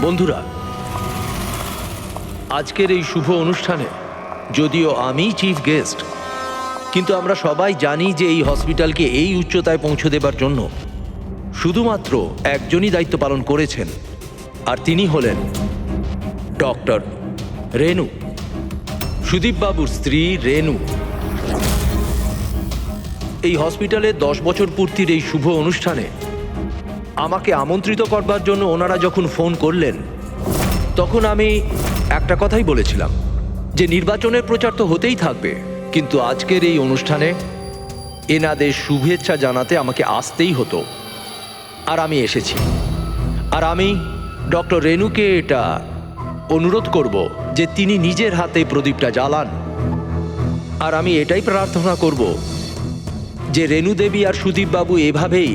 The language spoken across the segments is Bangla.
বন্ধুরা, আজকের এই শুভ অনুষ্ঠানে যদিও আমি চিফ গেস্ট, কিন্তু আমরা সবাই জানি যে এই হসপিটালকে এই উচ্চতায় পৌঁছে দেবার জন্য শুধুমাত্র একজনই দায়িত্ব পালন করেছেন, আর তিনি হলেন ডক্টর রেনু, সুদীপ বাবুর স্ত্রী রেনু। এই হসপিটালে 10 বছর পূর্তির এই শুভ অনুষ্ঠানে আমাকে আমন্ত্রিত করবার জন্য ওনারা যখন ফোন করলেন, তখন আমি একটা কথাই বলেছিলাম যে নির্বাচনের প্রচার তো হতেই থাকবে, কিন্তু আজকের এই অনুষ্ঠানে এনাদের শুভেচ্ছা জানাতে আমাকে আসতেই হতো। আর আমি এসেছি। আর আমি ডক্টর রেনুকে এটা অনুরোধ করব যে তিনি নিজের হাতে প্রদীপটা জ্বালান। আর আমি এটাই প্রার্থনা করব যে রেনু দেবী আর সুদীপ বাবু এভাবেই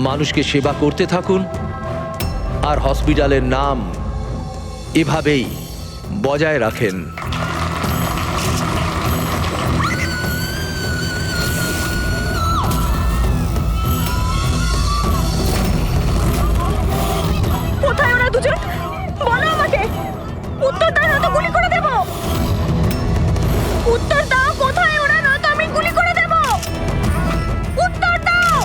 মানুষকে সেবা করতে থাকুন, আর হসপিটালের নাম এভাবেই বজায় রাখেন। কোথায় ওরা দুজন? বলো আমাকে। উত্তর দাও, নয়তো গুলি করে দেব। উত্তর দাও, কোথায় ওরা, নয়তো আমি গুলি করে দেব। উত্তর দাও।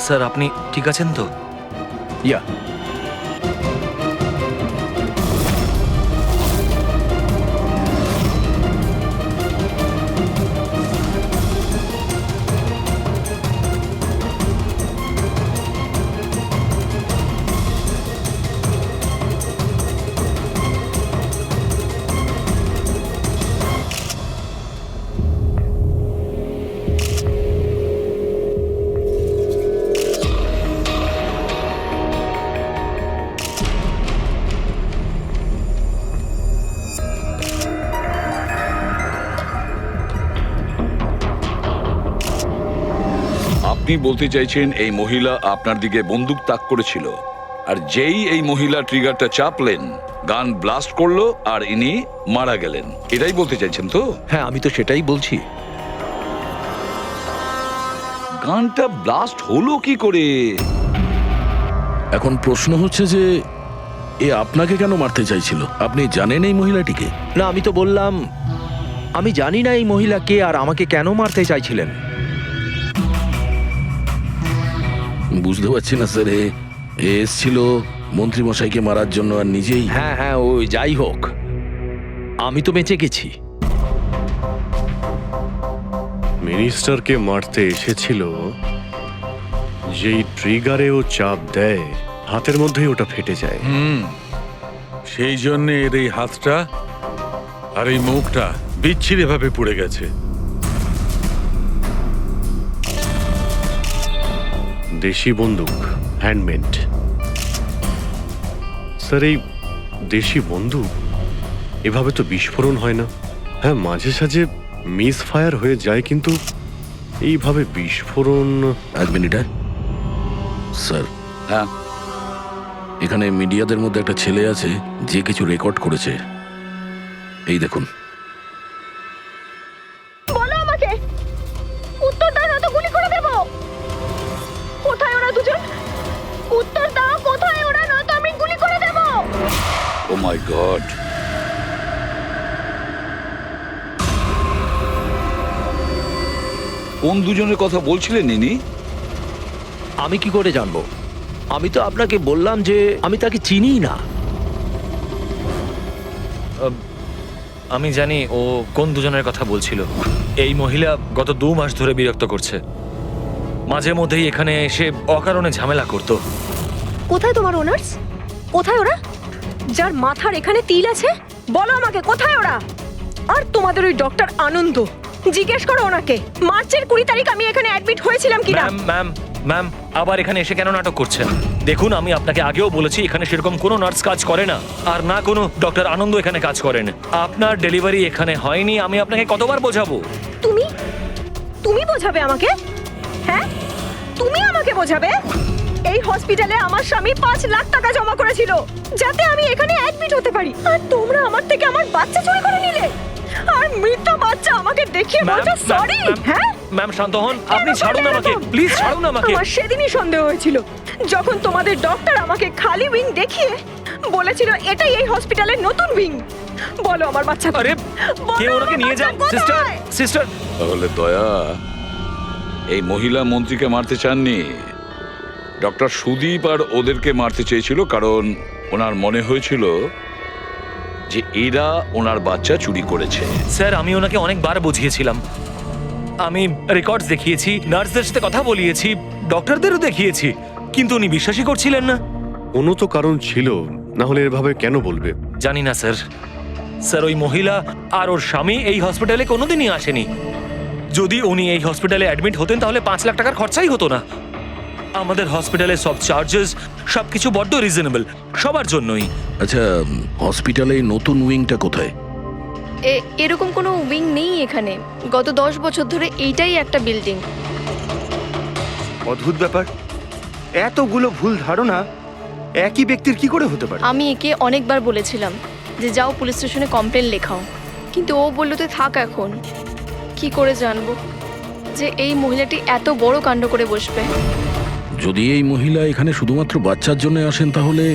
স্যার আপনি ঠিক আছেন তো? ইয়া, আপনি বলতে চাইছেন এই মহিলা আপনার দিকে বন্দুক তাক করেছিল, আর যেই এই মহিলা ট্রিগারটা চাপলেন, গান ব্লাস্ট করলো আর ইনি মারা গেলেন, এটাই বলতে চাইছেন তো? হ্যাঁ, আমি তো সেটাই বলছি। গানটা ব্লাস্ট হলো কি করে? এখন প্রশ্ন হচ্ছে যে এ আপনাকে কেন মারতে চাইছিল? আপনি জানেন এই মহিলাটিকে? না, আমি তো বললাম আমি জানি না এই মহিলা কে আর আমাকে কেন মারতে চাইছিলেন। বুঝতে পারছি না স্যার। এ এসছিল মন্ত্রী মশাইকে মারার জন্য আর নিজেই। হ্যাঁ হ্যাঁ, ওই যাই হোক, আমি তো বেঁচে গেছি। মিনিস্টারকে মারতে এসেছিল, যেই ট্রিগারে ও চাপ দেয় হাতের মধ্যেই ওটা ফেটে যায়। সেই জন্য এর এই হাতটা আর এই মুখটা বিচ্ছিরি ভাবে পুড়ে গেছে। দেশি বন্দুক, হ্যান্ডমেড। স্যার, এই দেশি বন্দুক এভাবে তো বিস্ফোরণ হয় না। হ্যাঁ, মাঝে সাঝে মিস ফায়ার হয়ে যায়, কিন্তু এইভাবে বিস্ফোরণ। এক মিনিট। স্যার, হ্যাঁ, এখানে মিডিয়াদের মধ্যে একটা ছেলে আছে যে কিছু রেকর্ড করেছে। এই দেখুন। বলো আমাকে। উত্তর দাও, নয়তো গুলি করে দেব। কোথায় ওরা দুজন? উত্তর দাও, কোথায় ওরা, নয়তো আমি গুলি করে দেব। ও মাই গড। কোন দুজনের কথা বলছিলেন ইনি? আমি কি করে জানবো? আমি তো আপনাকে বললাম যে আমি তাকে চিনি না। আমি জানি ও কোন দুজনের কথা বলছিল। এই মহিলা গত 2 মাস ধরে বিরক্ত করছে। মাঝে মধ্যেই এখানে এসে অকারণে ঝামেলা করতো। কোথায় তোমার ওনার্স? কোথায় ওরা, যার মাথার এখানে তিল আছে? বলো আমাকে, কোথায় ওরা? আর তোমাদের ওই ডক্টর আনন্দ, জিজ্ঞেস করো ওনাকে মার্চের 20 তারিখ আমি এখানে অ্যাডমিট হয়েছিলাম কিনা। ম্যাম ম্যাম ম্যাম আবার এখানে এসে কেন নাটক করছেন? দেখুন, আমি আপনাকে আগেও বলেছি এখানে সেরকম কোনো নার্স কাজ করে না, আর না কোনো ডক্টর আনন্দ এখানে কাজ করেন। আপনার ডেলিভারি এখানে হয়নি, আমি আপনাকে কতবার বোঝাবো? তুমি তুমি বোঝাবে আমাকে? হ্যাঁ, তুমি আমাকে বোঝাবে? এই হসপিটালে আমার স্বামী 5 লাখ টাকা জমা করেছিল যাতে আমি এখানে অ্যাডমিট হতে পারি, আর তোমরা আমার থেকে আমার বাচ্চা চুরি করে নিলে, আর মৃত বাচ্চা আমাকে দেখিয়ে বলছো সরি। হ্যাঁ ম্যাম শান্ত হন, আপনি ছাড়ুন আমাকে, প্লিজ ছাড়ুন আমাকে। আমার সেদিনই সন্দেহ হয়েছিল যখন তোমাদের ডক্টর আমাকে খালি উইং দেখিয়ে বলেছিল এটাই এই হসপিটালের নতুন উইং। বলো আমার বাচ্চা কোথায়? আরে বলো কে ওনাকে আমার নিয়ে বাচ্চা যান। সিস্টার, কোথায়? সিস্টার। তাহলে দয়া এই মহিলা মন্ত্রীকে মারতে চাননি, ডক্টর সুদীপ আর ওদেরকে মারতে চেয়েছিল, কারণ ওনার মনে হয়েছিল যে এরা ওনার বাচ্চা চুরি করেছে। স্যার, আমি ওনাকে অনেকবার বুঝিয়েছিলাম, আমি রেকর্ডস দেখিয়েছি, নার্সদের সাথে কথা বলিয়েছি, ডক্টরদেরও দেখিয়েছি, কিন্তু উনি বিশ্বাসই করছিলেন না। কোনো তো কারণ ছিল, না হলে এভাবে কেন বলবে? জানি না স্যার। স্যার, ওই মহিলা আর ওর স্বামী এই হসপিটালে কোনোদিনই আসেনি। যদি উনি এই হসপিটালে অ্যাডমিট হতেন তাহলে 5 লাখ টাকার খরচাই হতো না। আমাদের হসপিটালে সব চার্জেস সবকিছু বড্ড রিজনেবল সবার জন্যই। আচ্ছা, হসপিটালে এই নতুন উইংটা কোথায়? এরকম কোনো উইং নেই এখানে। গত 10 বছর ধরে এইটাই একটা বিল্ডিং। অদ্ভুত ব্যাপার, এতগুলো ভুল ধারণা একই ব্যক্তির কি করে হতে পারে? আমি একে অনেকবার বলেছিলাম যে যাও পুলিশ স্টেশনে কমপ্লেন লেখাও, কিন্তু ও বলল তুই থাক। এখন কি করে জানবো যে এই মহিলাটি এত বড় কাণ্ড করে বসবে? যদি এই মহিলা এখানে শুধুমাত্র বাচ্চার জন্য আসেন, তাহলে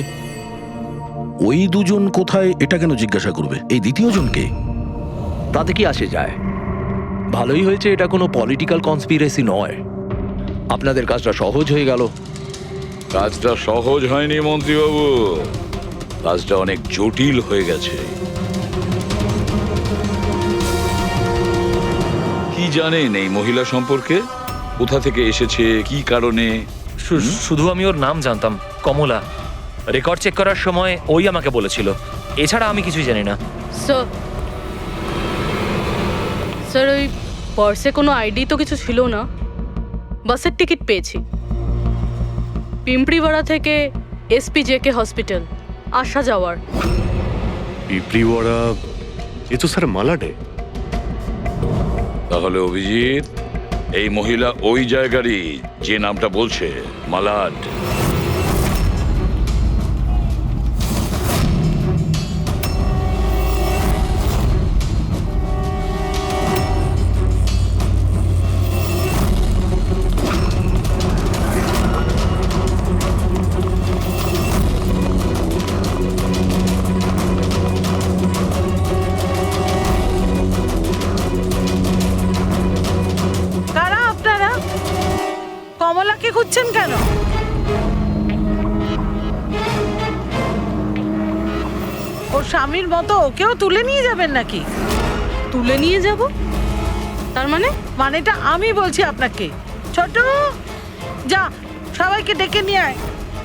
ওই দুজন কোথায় এটা কেন জিজ্ঞাসা করবে? এই দ্বিতীয় জনকে? তাতে কি আসে যায়? ভালোই হয়েছে এটা কোনো পলিটিক্যাল কনস্পিরেসি নয়, আপনাদের কাজটা সহজ হয়ে গেল। কাজটা সহজ হয়নি মন্ত্রীবাবু, কাজটা অনেক জটিল হয়ে গেছে। কি জানেন এই মহিলা সম্পর্কে? কোথা থেকে এসেছে, কি কারণে? শুধু আমি ওর নাম জানতাম, কমলা। রেকর্ড চেক করার সময় ওই আমাকে বলেছিল, এছাড়া আমি কিছুই জানি না। স্যার, ওই পার্সে কোনো আইডি তো কিছু ছিল না। বাসের টিকিট পেয়েছি, পিম্পড়িওয়াড়া থেকে SPJK হসপিটাল আসা যাওয়ার। পিঁপড়িওয়াড়া? এ তো স্যার মালাডে। তাহলে অভিজিৎ, এই মহিলা ওই জায়গারই যে নামটা বলছে, মালাড। কারা আপনারা? কমলাকে খুঁজছেন কেন? ওর স্বামীর মতো ওকেও তুলে নিয়ে যাবেন নাকি? তুলে নিয়ে যাব? তার মানে? মানেটা আমি বলছি আপনাকে। ছোট, যা সবাইকে ডেকে নিয়ে আয়।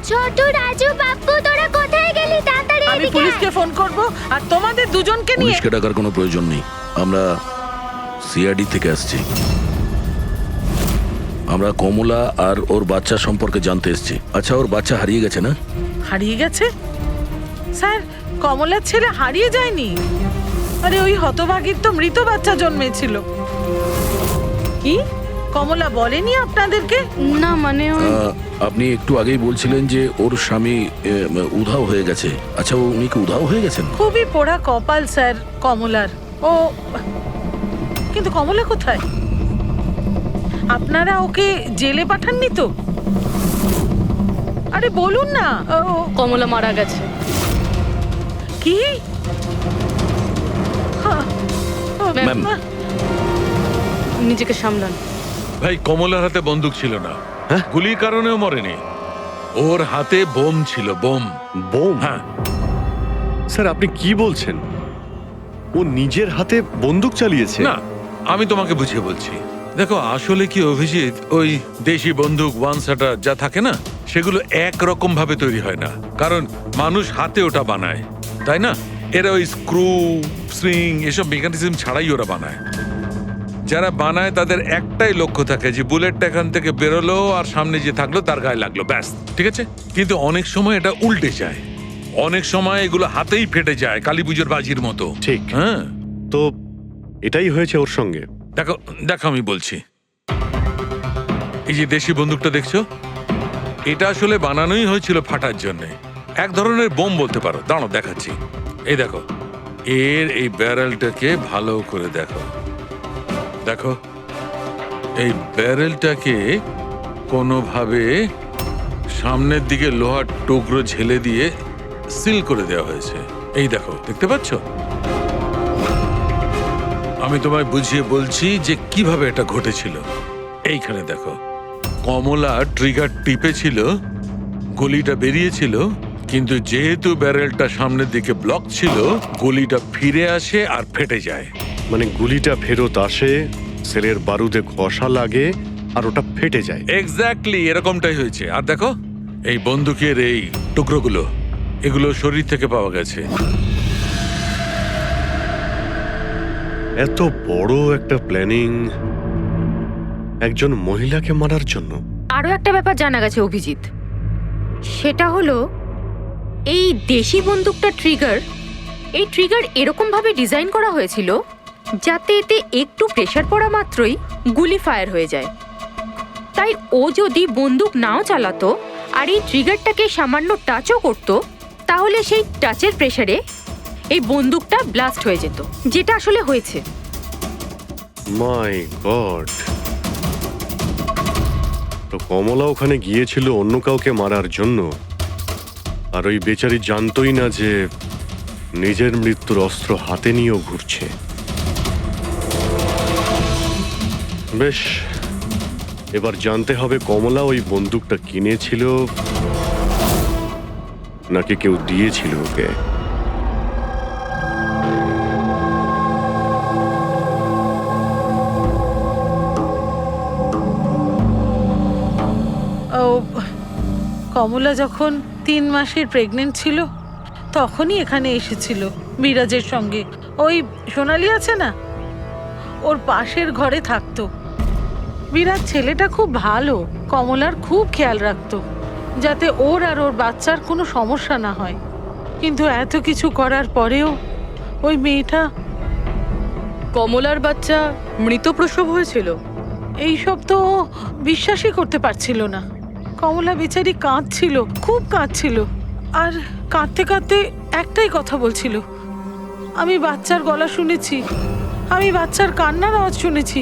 ছোট, রাজু, বাপ্পু, তোরা কোথায় গেলি? তাড়াতাড়ি আমি পুলিশকে ফোন করব, আর তোমাদের দুজনকে নিয়ে। পুলিশকে ডাকার কোনো প্রয়োজন নেই, আমরা CID থেকে আসছি। আমরা কমলা আর ওর বাচ্চা সম্পর্কে জানতে এসেছি। আচ্ছা, ওর বাচ্চা হারিয়ে গেছে না? হারিয়ে গেছে? স্যার, কমলার ছেলে হারিয়ে যায়নি। আরে ওই হতভাগীর তো মৃত বাচ্চা জন্মেছিল। কি কমলা বলেনি আপনাদেরকে? না, মানে আপনি একটু আগেই বলছিলেন যে ওর স্বামী উধাও হয়ে গেছে। আচ্ছা, উনি কি উধাও হয়ে গেছেন? খুবই পোড়া কপাল স্যার কমলার। ও কিন্তু কমলা কোথায়? আপনারা ওকে জেলে পাঠাননি তো? আরে বলুন না। কমলা মারা গেছে। কি? ম্যাম, নিজেকে সামলান। ভাই, কমলার হাতে বন্দুক ছিল না, গুলির কারণেও মরেনি। ওর হাতে বোম ছিল, বোম। বোম? হ্যাঁ। স্যার, আপনি কি বলছেন? ও নিজের হাতে বন্দুক চালিয়েছে? না, আমি তোমাকে বুঝিয়ে বলছি। দেখো, আসলে কি অভিজিৎ, ওই দেশি বন্দুক ওয়ান শাটার যা থাকে না, সেগুলো একরকম ভাবে তৈরি হয় না, কারণ মানুষ হাতে ওটা বানায়, তাই না? এরা ওই স্ক্রু, স্প্রিং এসব মেকানিজম ছাড়াই ওরা বানায়। যারা বানায় তাদের একটাই লক্ষ্য থাকে যে বুলেটটা এখান থেকে বেরোলো আর সামনে যে থাকলো তার গায়ে লাগলো, ব্যাস, ঠিক আছে? কিন্তু অনেক সময় এটা উল্টে যায়, অনেক সময় এগুলো হাতেই ফেটে যায়, কালী পুজোর বাজির মতো। ঠিক। হ্যাঁ, তো এটাই হয়েছে ওর সঙ্গে। দেখো দেখো আমি বলছি, এই যে দেশি বন্দুকটা দেখছো, এটা আসলে বানানোই হয়েছিল ফাটার জন্য, এক ধরনের বোম বলতে পারো। দাঁড়াও দেখাচ্ছি, এই দেখো, এর এই ব্যারেলটাকে ভালো করে দেখো, দেখো এই ব্যারেলটাকে কোনোভাবে সামনের দিকে লোহার টুকরো ঝেলে দিয়ে সিল করে দেওয়া হয়েছে। এই দেখো, দেখতে পাচ্ছ? আমি তোমায় বুঝিয়ে বলছি যে কিভাবে এটা ঘটেছিল। এইখানে দেখো, কমলা ট্রিগার টিপেছিল, গুলিটা বেরিয়েছিল, কিন্তু যেহেতু ব্যারেলটা সামনের দিকে ব্লক ছিল, গুলিটা ফিরে আসে আর ফেটে যায়। মানে গুলিটা ফেরত আসে, সেলের বারুদে ঘষা লাগে আর ওটা ফেটে যায়। এক্স্যাক্টলি এরকমটাই হয়েছে। আর দেখো এই বন্দুকের এই টুকরোগুলো, এগুলো শরীর থেকে পাওয়া গেছে। এত বড় একটা প্ল্যানিং একজন মহিলাকে মারার জন্য। আরও একটা ব্যাপার জানা গেছে অভিজিৎ, সেটা হলো এই দেশি বন্দুকটা এই ট্রিগার এরকমভাবে ডিজাইন করা হয়েছিল যাতে এতে একটু প্রেসার পড়া মাত্রই গুলি ফায়ার হয়ে যায়। তাই ও যদি বন্দুক নাও চালাতো আর এই ট্রিগারটাকে সামান্য টাচও করতো, তাহলে সেই টাচের প্রেসারে এই বন্দুকটা ব্লাস্ট হয়ে যেত, যেটা আসলে হয়েছে। মাই গড! তো কমলা ওখানে গিয়েছিল অন্য কাউকে মারার জন্য, আর ওই বেচারি জানতোই না যে নিজের মৃত্যুর অস্ত্র হাতে নিয়েও ঘুরছে। বেশ, এবার জানতে হবে কমলা ওই বন্দুকটা কিনেছিল নাকি কেউ দিয়েছিল ওকে। ও কমলা যখন 3 মাসের প্রেগনেন্ট ছিল তখনই এখানে এসেছিল বিরাজের সঙ্গে। ওই সোনালি আছে না, ওর পাশের ঘরে থাকতো। বিরাজ ছেলেটা খুব ভালো, কমলার খুব খেয়াল রাখতো যাতে ওর আর ওর বাচ্চার কোনো সমস্যা না হয়। কিন্তু এত কিছু করার পরেও ওই মেয়েটা। কমলার বাচ্চা মৃত প্রসব হয়েছিল? এইসব তো ও বিশ্বাসই করতে পারছিল না। কমলা বেচারি কাঁদছিল, খুব কাঁদছিল, আর কাঁদতে কাঁদতে একটাই কথা বলছিল, আমি বাচ্চার গলা শুনেছি, আমি বাচ্চার কান্নার আওয়াজ শুনেছি,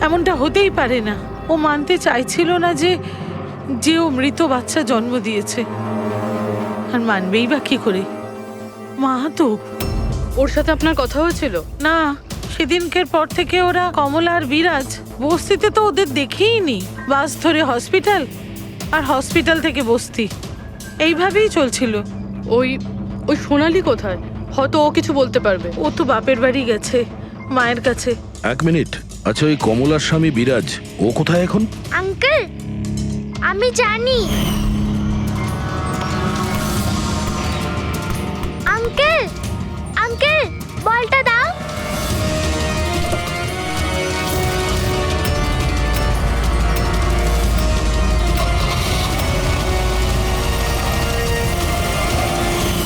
এমনটা হতেই পারে না। ও মানতে চাইছিল না যে ও মৃত বাচ্চা জন্ম দিয়েছে, আর মানবেই বা কি করে? মা তো। ওর সাথে আপনার কথা হয়েছিল? না, সেদিনকের পর থেকে ওরা কমলা আর বিরাজ বস্তিতে তো ওদের দেখেই নি। বাস ধরে হসপিটাল, আর হসপিটাল থেকে বস্তি, এইভাবেই চলছিল। ওই সোনালি কোথায়? হয়তো ও কিছু বলতে পারবে। ও তো বাপের বাড়ি গেছে, মায়ের কাছে। এক মিনিট, আচ্ছা ওই কমলার স্বামী বিরাজ ও কোথায় এখন? আঙ্কেল, আমি জানি। আঙ্কেল, আঙ্কেল, বলটা দাও।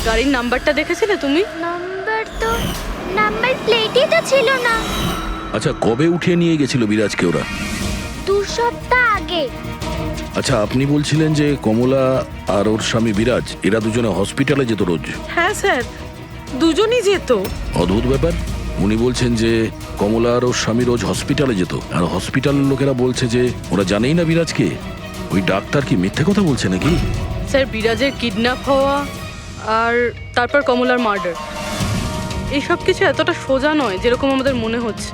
গাড়ির নাম্বারটা দেখেছিলে তুমি? নাম্বার প্লেটই তো ছিল না। আচ্ছা কবে উঠিয়ে নিয়ে গেছিল বিরাজকে ওরা? 2 সপ্তাহ আগে। আচ্ছা আপনি বলছিলেন যে কমলা আর ওর স্বামী বিরাজ এরা দুজনে হসপিটালে যেত রোজ? হ্যাঁ স্যার, দুজনই যেত। অদ্ভুত ব্যাপার, উনি বলছেন যে কমলা আর ওর স্বামী রোজ হসপিটালে যেত, আর হসপিটালের লোকেরা বলছে যে ওরা জানেই না বিরাজকে। ওই ডাক্তার কি মিথ্যে কথা বলছে নাকি? স্যার, বিরাজের কিডন্যাপ হওয়া আর তারপর কমলার মার্ডার, এইসব কিছু এতটা সোজা নয় যেরকম আমাদের মনে হচ্ছে।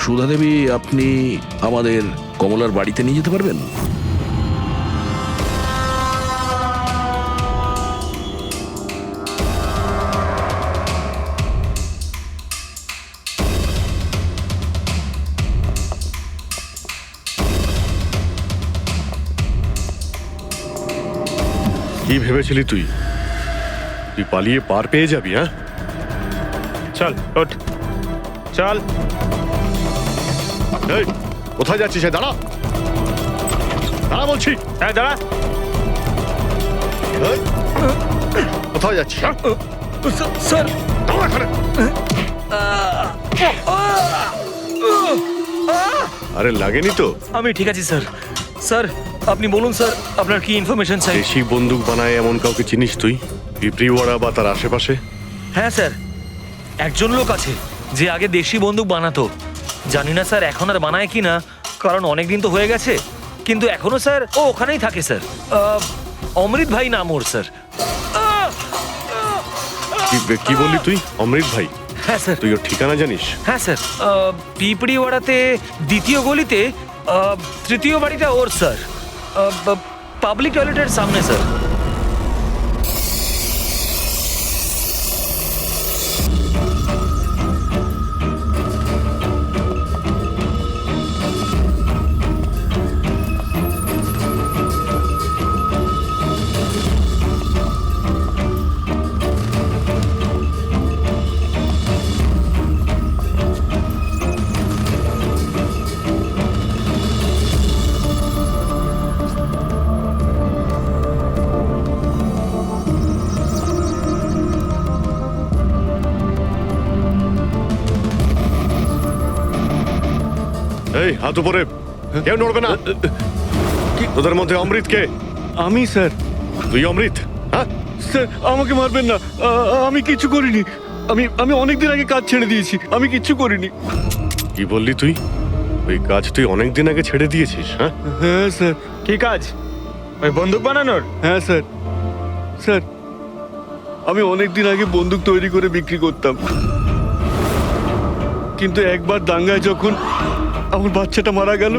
সুধা দেবী, আপনি আমাদের কমলার বাড়িতে নিয়ে যেতে পারবেন? কি ভেবেছিলি তুই? তুই পালিয়ে পার পেয়ে যাবি? হ্যাঁ, চল ওঠ চল। এই কোথায় যাচ্ছিস? দাঁড়া দাঁড়া বলছি। হ্যাঁ দাঁড়া। এই, কোথায় যাচ্ছিস? স্যার দাঁড়া এখানে। আরে লাগেনি তো? আমি ঠিক আছি স্যার। স্যার আপনি বলুন স্যার, আপনার কি ইনফরমেশন চাই? দেশি বন্দুক বানায় এমন কাউকে চিনিস তুই? পিঁপড়িওয়াড়া বা তার আশেপাশে? হ্যাঁ স্যার, একজন লোক আছে যে আগে দেশি বন্দুক বানাতো। জানি না স্যার এখন আর বানায় কি না, কারণ অনেক দিন তো হয়ে গেছে। কিন্তু এখনো স্যার ও ওখানেই থাকে স্যার। অমৃত ভাই নাম ওর স্যার। কি বললি তুই? অমৃত ভাই? হ্যাঁ স্যার। তুই ওর ঠিকানা জানিস? হ্যাঁ স্যার, পিঁপড়িওয়াড়াতে দ্বিতীয় গলিতে তৃতীয় বাড়িটা ওর স্যার। পাবলিক টয়লেটের সামনে স্যার। এই হাত উপরে, কেউ নড়বে না। তোদের মধ্যে অমৃত কে? আমি স্যার। তুই অমৃত? হ্যাঁ স্যার আমাকে মারবেন না, আমি কিছু করিনি। আমি অনেকদিন আগে কাজ ছেড়ে দিয়েছি, আমি কিচ্ছু করিনি। কি বললি তুই? ওই কাজ তুই অনেকদিন আগে ছেড়ে দিয়েছিস? হ্যাঁ হ্যাঁ স্যার। কি কাজ? ওই বন্দুক বানানোর? হ্যাঁ স্যার। স্যার আমি অনেকদিন আগে বন্দুক তৈরি করে বিক্রি করতাম, কিন্তু একবার দাঙ্গায় যখন আমার বাচ্চাটা মারা গেল,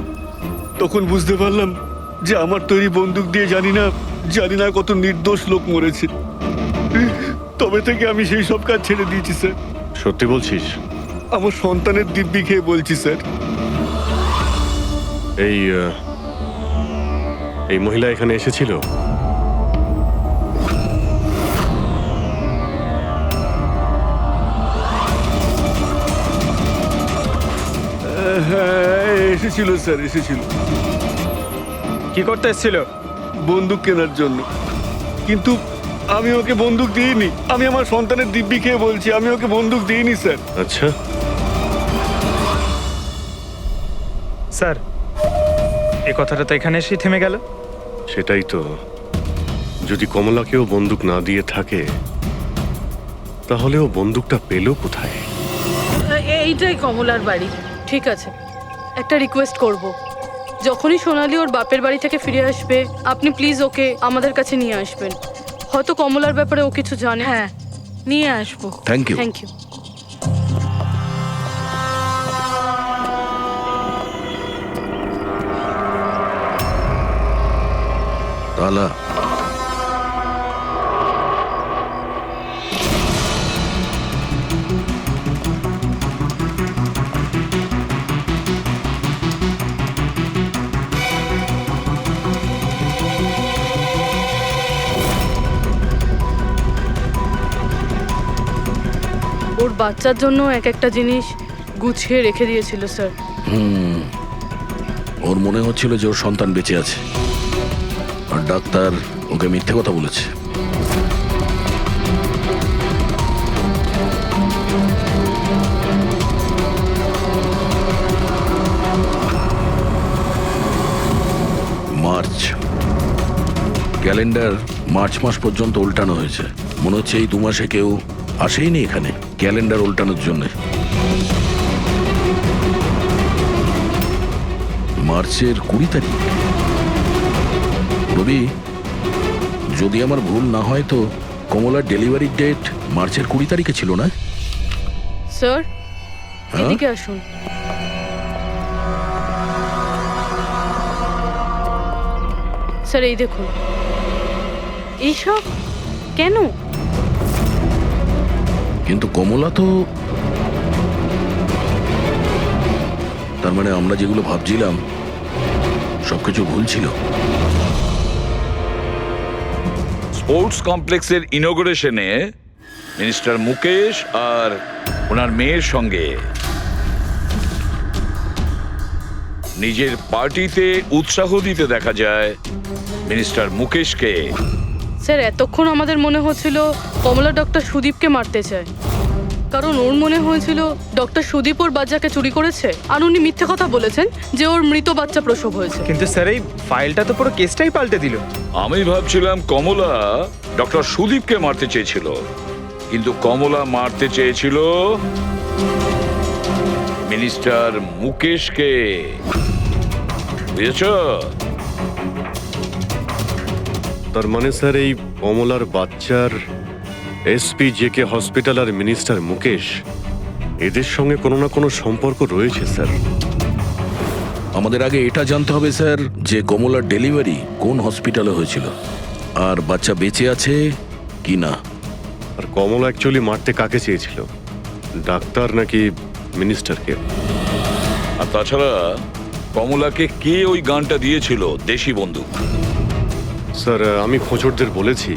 তখন বুঝতে পারলাম যে আমার তৈরি বন্দুক দিয়ে জানি না কত নির্দোষ লোক মরেছে। তবে থেকে আমি সেই সব কাজ ছেড়ে দিয়েছি স্যার। সত্যি বলছিস? আমার সন্তানের দিব্যি খেয়ে বলছি স্যার। এই মহিলা এখানে এসেছিল? হ্যাঁ এসেছিল স্যার, এসেছিল। কি করতে এসেছিল? বন্দুক কেনার জন্য, কিন্তু আমি ওকে বন্দুক দিইনি। আমি আমার সন্তানের দিব্যি খেয়ে বলছি, আমি ওকে বন্দুক দিইনি স্যার। আচ্ছা, স্যার এই কথাটা তো এখানে এসেই থেমে গেল। সেটাই তো। যদি কমলাকেও বন্দুক না দিয়ে থাকে, তাহলে ও বন্দুকটা পেল কোথায়? এইটাই কমলার বাড়ি। ঠিক আছে, একটা রিকোয়েস্ট করব, যখনই সোনালি ওর বাপের বাড়ি থেকে ফিরে আসবে আপনি প্লিজ ওকে আমাদের কাছে নিয়ে আসবেন। হয়তো কমলার ব্যাপারে ও কিছু জানে। হ্যাঁ নিয়ে আসবো। Thank you. Thank you. তালা ওর বাচ্চার জন্য এক একটা জিনিস গুছিয়ে রেখে দিয়েছিল স্যার। ওর মনে হচ্ছিল যে ওর সন্তান বেঁচে আছে, আর ডাক্তার ওকে মিথ্যে কথা বলেছে। মার্চ ক্যালেন্ডার মার্চ মাস পর্যন্ত উল্টানো হয়েছে। মনে হচ্ছে এই 2 মাসে কেউ আসেইনি এখানে ক্যালেন্ডার উল্টানোর জন্য। মার্চের 20 তারিখ। রবি, যদি আমার ভুল না হয় তো কমলার ডেলিভারি ডেট মার্চের 20 তারিখে ছিল না? স্যার হ্যাঁ? এদিকে আসুন। স্যার এই দেখুন, এইসব কেন? কিন্তু কমলা তো, তার মানে আমরা যেগুলো ভাবছিলাম সবকিছু ভুল ছিল। স্পোর্টস কমপ্লেক্সের ইনোগ্রেশনে মিনিস্টার মুকেশ আর ওনার মেয়ের সঙ্গে নিজের পার্টিতে উৎসাহ দিতে দেখা যায় মিনিস্টার মুকেশকে। স্যার এতক্ষণ আমাদের মনে হচ্ছিল কমলা ডক্টর সুদীপকে মারতে চায়, কারণ ওর মনে হয়েছিল ডক্টর সুদীপ ওর বাচ্চাকে চুরি করেছে, আর উনি মিথ্যে কথা বলেছেন যে ওর মৃত বাচ্চা প্রসব হয়েছে। কিন্তু স্যার এই ফাইলটা তো পুরো কেসটাই পাল্টে দিল। আমি ভাবছিলাম কমলা ডক্টর সুদীপকে মারতে চেয়েছিল, কিন্তু কমলা মারতে চেয়েছিল মিনিস্টার মুকেশকে। বুঝেছ? তার মানে স্যার এই কমলার বাচ্চার এসপি জেকে হসপিটাল আর মিনিস্টার মুকেশ এদের সঙ্গে কোনো না কোনো সম্পর্ক রয়েছে স্যার। আমাদের আগে এটা জানতে হবে স্যার যে কমলার ডেলিভারি কোন হসপিটালে হয়েছিল আর বাচ্চা বেঁচে আছে কি না। আর কমলা অ্যাকচুয়ালি মারতে কাকে চেয়েছিল, ডাক্তার নাকি মিনিস্টারকে? আর তাছাড়া কমলাকে কে ওই গানটা দিয়েছিল, দেশি বন্দুক? স্যার আমি খোঁজরদের বলেছি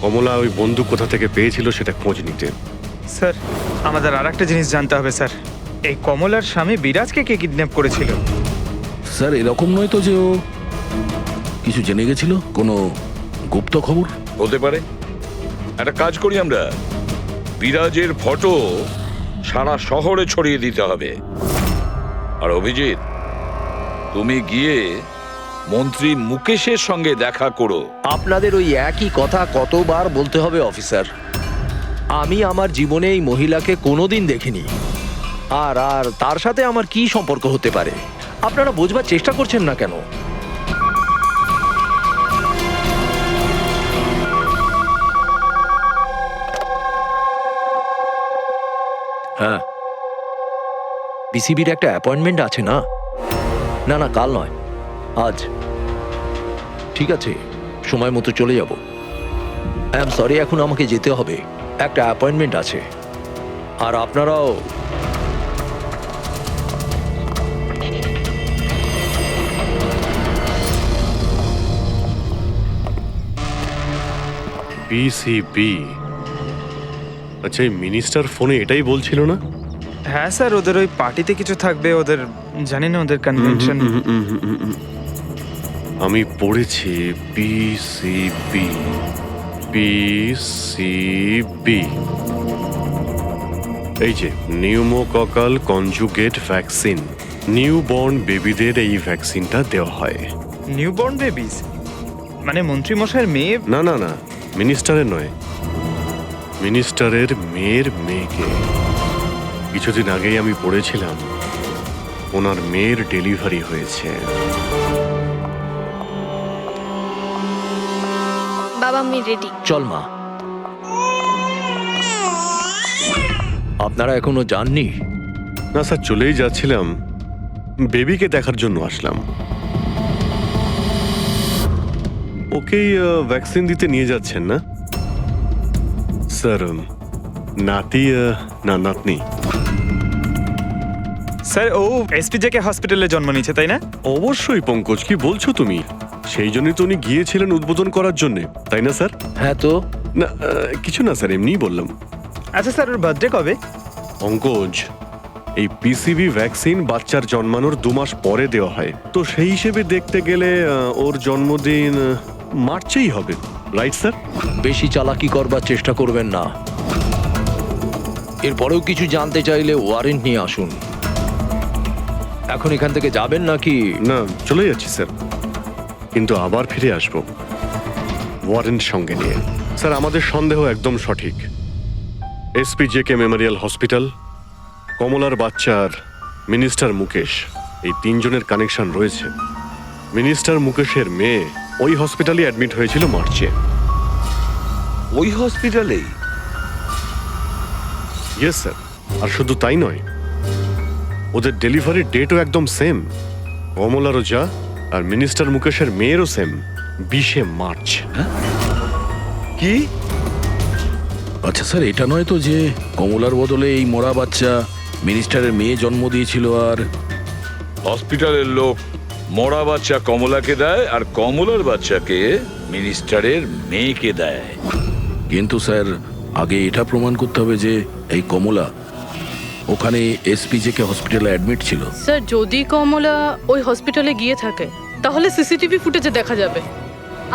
কমলা ওই বন্দুক কোথা থেকে পেয়েছিল সেটা খোঁজ নিতে। স্যার আমাদের আর একটা জিনিস জানতে হবে স্যার, এই কমলার স্বামী বিরাজকে কে কিডন্যাপ করেছিল? স্যার এরকম নয় তো যে ও কিছু জেনে গেছিল, কোনো গুপ্ত খবর? হতে পারে। একটা কাজ করি আমরা, বিরাজের ফটো সারা শহরে ছড়িয়ে দিতে হবে। আর অভিজিৎ, তুমি গিয়ে মন্ত্রী মুকেশের সঙ্গে দেখা করো। আপনাদের ওই একই কথা কতবার বলতে হবে অফিসার? আমি আমার জীবনে এই মহিলাকে কোনোদিন দেখিনি, আর আর তার সাথে আমার কি সম্পর্ক হতে পারে? আপনারা বোঝবার চেষ্টা করছেন না কেন? হ্যাঁ, বিসিবির একটা অ্যাপয়েন্টমেন্ট আছে না? না না, কাল নয়, আজ। ঠিক আছে, সময় মতো চলে যাব। আই এম সরি, এখন আমাকে যেতে হবে, একটা অ্যাপয়েন্টমেন্ট আছে। আর আপনারাও। বিসিবি, আচ্ছা এই মিনিস্টার ফোনে এটাই বলছিল না? হ্যাঁ স্যার, ওদের ওই পার্টিতে কিছু থাকবে, ওদের জানি না ওদের কনভেনশন। আমি পড়েছি বিসিবি, বিসিবি, এই যে নিউমোককাল কনজুগেট ভ্যাকসিন, নিউবর্ন বেবিদের এই ভ্যাকসিনটা দেওয়া হয়। নিউবর্ন বেবিস মানে মন্ত্রী মশাইয়ের মেয়ে? না না না, মিনিস্টারের নয়, মিনিস্টারের মেয়ের মেয়েকে। কিছুদিন আগেই আমি পড়েছিলাম ওনার মেয়ের ডেলিভারি হয়েছে। বাবা আমি রেডি। চল মা। আপনারা এখনো যাননি? না স্যার, চলেই যাচ্ছিলাম, বেবিকে দেখার জন্য আসলাম। ওকেই ভ্যাকসিন দিতে নিয়ে যাচ্ছেন না স্যার? নাতি না নাতনি? স্যার ও এসপিজেকে হসপিটালে জন্ম নিয়েছে, তাই না? অবশ্যই পঙ্কজ, কি বলছো তুমি? সেই জন্যই তো উনি গিয়েছিলেন উদ্বোধন করার জন্য, তাই না স্যার? হ্যাঁ তো। না কিছু না স্যার, এমনিই বললাম। আচ্ছা স্যার, ওর বার্থডে কবে? পঙ্কজ, এই পিসিবি ভ্যাকসিন বাচ্চার জন্মানোর 2 মাস পরে দেওয়া হয়, তো সেই হিসেবে দেখতে গেলে ওর জন্মদিন মার্চেই হবে, রাইট স্যার? বেশি চালাকি করবার চেষ্টা করবেন না। এরপরেও কিছু জানতে চাইলে ওয়ারেন্ট নিয়ে আসুন। এখন এখান থেকে যাবেন নাকি? না, চলে যাচ্ছি স্যার, কিন্তু আবার ফিরে আসবো ওয়ারেন্ট সঙ্গে নিয়ে। স্যার আমাদের সন্দেহ একদম সঠিক। এসপি জেকে মেমোরিয়াল হসপিটাল, কমলার বাচ্চার মিনিস্টার মুকেশ, এই 3 জনের কানেকশন রয়েছে। মিনিস্টার মুকেশের মেয়ে ওই হসপিটালে অ্যাডমিট হয়েছিল মার্চে। ওই হসপিটালেই? ইয়েস স্যার, আর শুধু তাই নয়, ওদের ডেলিভারির ডেটও একদম সেম। কমলারও যা আর মিনিস্টার মুকেশের মেয়েরও সেম, 20শে মার্চ। কি? আচ্ছা স্যার, এটা নয় তো যে কমলার বদলে এই মরা বাচ্চা মিনিস্টারের মেয়ে জন্ম দিয়েছিল, আর হসপিটালের লোক মরা বাচ্চা কমলাকে দেয় আর কমলার বাচ্চাকে মিনিস্টারের মেয়েকে দেয়? কিন্তু স্যার আগে এটা প্রমাণ করতে হবে যে এই কমলা ওখানে এসপিজেকে হসপিটালে অ্যাডমিট ছিল। স্যার যদি কমলা ওই হসপিটালে গিয়ে থাকে তাহলে সিসিটিভি ফুটেজে দেখা যাবে।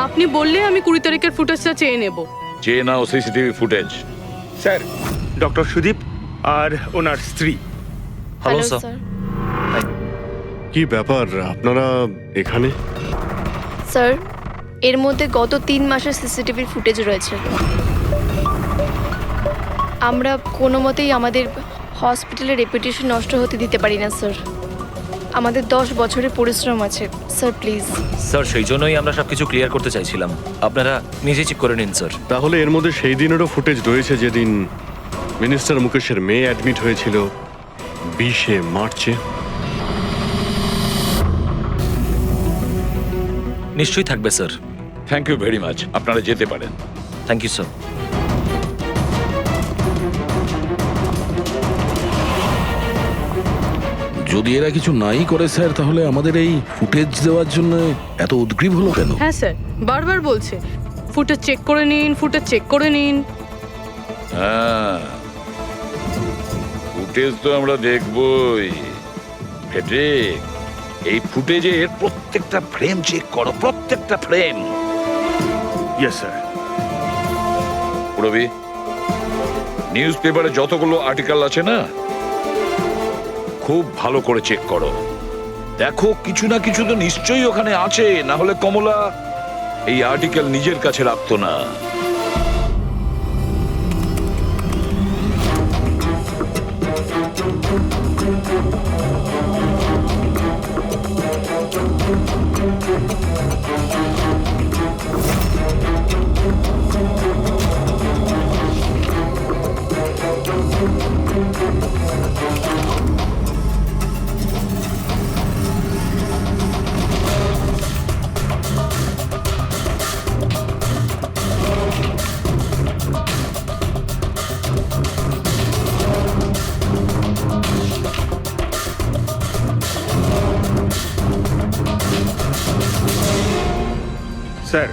আপনি বললে আমি 20 তারিখের ফুটেজটা চেয়ে নেব। চেয়ে নাও CCTV footage. Sir doctor Sudip আর ওনার স্ত্রী। Hello hello sir. স্যার। কি ব্যাপার আপনারা এখানে? স্যার এর মধ্যে গত 3 মাসের সিসিটিভির ফুটেজ রয়েছে। আমরা কোনো মতেই আমাদের হসপিটালের রেপুটেশন নষ্ট হতে দিতে পারি না স্যার। আমাদের 10 বছরের পরিশ্রম আছে স্যার, প্লিজ। স্যার সেই জন্যই আমরা সবকিছু ক্লিয়ার করতে চাইছিলাম, আপনারা নিজে চেক করে নিন স্যার। তাহলে এর মধ্যে সেই দিনেরও ফুটেজ রয়েছে যেদিন মিনিস্টার মুকেশের মেয়ে অ্যাডমিট হয়েছিল 20শে মার্চে। নিশ্চয়ই থাকবে sir. Thank you very much, আপনারা যেতে পারেন। Thank you sir. যদি এরা কিছু নাই করে স্যার, তাহলে আমাদের এই ফুটেজ দেওয়ার জন্য এত উদ্গ্রীব হলো কেন? হ্যাঁ স্যার, বারবার বলছে ফুটেজ চেক করে নিন, ফুটেজ চেক করে নিন। হ্যাঁ, ফুটেজ তো আমরা দেখবই। ফেডরিক, এই ফুটেজের প্রত্যেকটা ফ্রেম চেক করো, প্রত্যেকটা frame. Yes sir. Rabi, news পেপারে যতগুলো আর্টিকেল আছে না, খুব ভালো করে চেক করো। দেখো কিছু না কিছু তো নিশ্চয়ই ওখানে আছে, না হলে কমলা এই আর্টিকেল নিজের কাছে রাখতো না। স্যার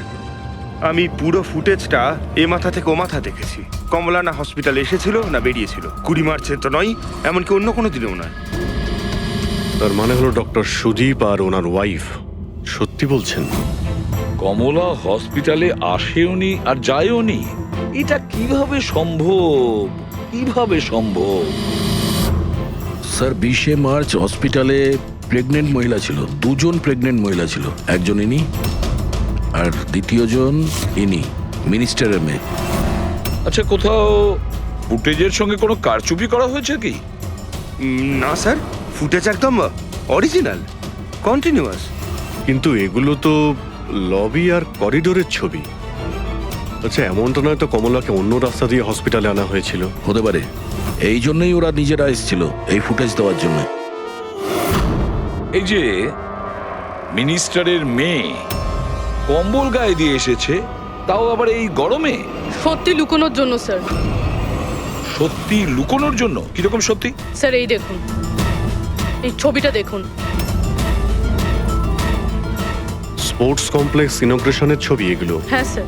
আমি পুরো ফুটেজটা এ মাথা থেকে ও মাথা দেখেছি। কমলা না হসপিটালে এসেছিল না বেরিয়েছিল। 20 মার্চে তো নয়, এমনকি অন্য কোনো দিনেও নয়। তার মানে হলো ডক্টর সুদীপ আর ওনার ওয়াইফ সত্যি বলছেন? কমলা হসপিটালে আসেওনি আর যায়ওনি, এটা কিভাবে সম্ভব? কিভাবে সম্ভব? স্যার 20শে মার্চ হসপিটালে প্রেগনেন্ট মহিলা ছিল, 2 জন প্রেগনেন্ট মহিলা ছিল। একজন ইনি আর দ্বিতীয়জন ইনি, মিনিস্টারের মেয়ে। আচ্ছা, কোথাও ফুটেজের সঙ্গে কোনো কারচুপি করা হয়েছে কি? না স্যার, ফুটেজ একদম অরিজিনাল, কন্টিনিউয়াস। কিন্তু এগুলো তো লবি আর করিডোরের ছবি। আচ্ছা, এমনটা নয় তো কমলাকে অন্য রাস্তা দিয়ে হসপিটালে আনা হয়েছিল? হতে পারে, এই জন্যই ওরা নিজেরা এসেছিল এই ফুটেজ দেওয়ার জন্য। এই যে মিনিস্টারের মেয়ে কম্বল গায়ে দিয়ে এসেছে, তাও আবার এই গরমে। সত্যি লুকোনোর জন্য স্যার। সত্যি লুকোনোর জন্য? কিরকম সত্যি? স্যার এই দেখুন, এই ছবিটা দেখুন। স্পোর্টস কমপ্লেক্স ইনগ্রেশনের ছবি এগুলো? হ্যাঁ স্যার,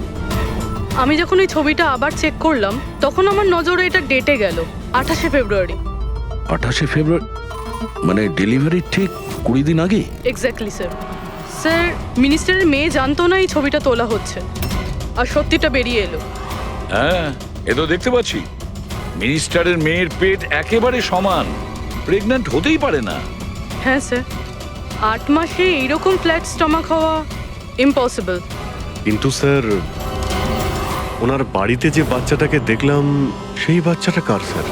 আমি যখন এই ছবিটা আবার চেক করলাম তখন আমার নজরে এটা ডেটে গেল 28শে ফেব্রুয়ারি। 28শে ফেব্রুয়ারি মানে ডেলিভারির ঠিক 20 দিন আগে? Exactly sir. স্যার মিনিস্টারের মেয়ে জানতো না এই ছবিটা তোলা হচ্ছে, আর সত্যিটা বেরিয়ে এলো। হ্যাঁ, এ তো দেখতে পাচ্ছি। মিনিস্টারের মেয়ের পেট একেবারে সমান, প্রেগন্যান্ট হতেই পারে না। হ্যাঁ স্যার, 8 মাসে এইরকম ফ্ল্যাট স্টমাক হওয়া ইম্পসিবল। কিন্তু স্যার, ওনার বাড়িতে যে বাচ্চাটাকে দেখলাম সেই বাচ্চাটা কার স্যার?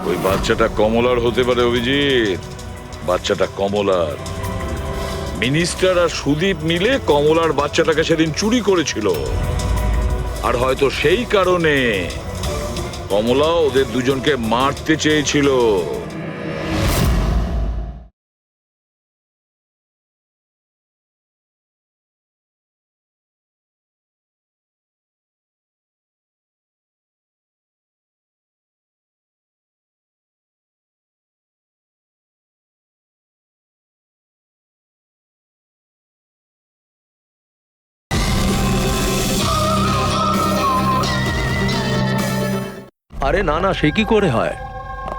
ওই বাচ্চাটা কমলার হতে পারে অভিজিৎ, বাচ্চাটা কমলার। মিনিস্টার আর সুদীপ মিলে কমলার বাচ্চাটাকে সেদিন চুরি করেছিল, আর হয়তো সেই কারণে কমলা ওদের দুজনকে মারতে চেয়েছিল। আরে না না, সে কি করে হয়?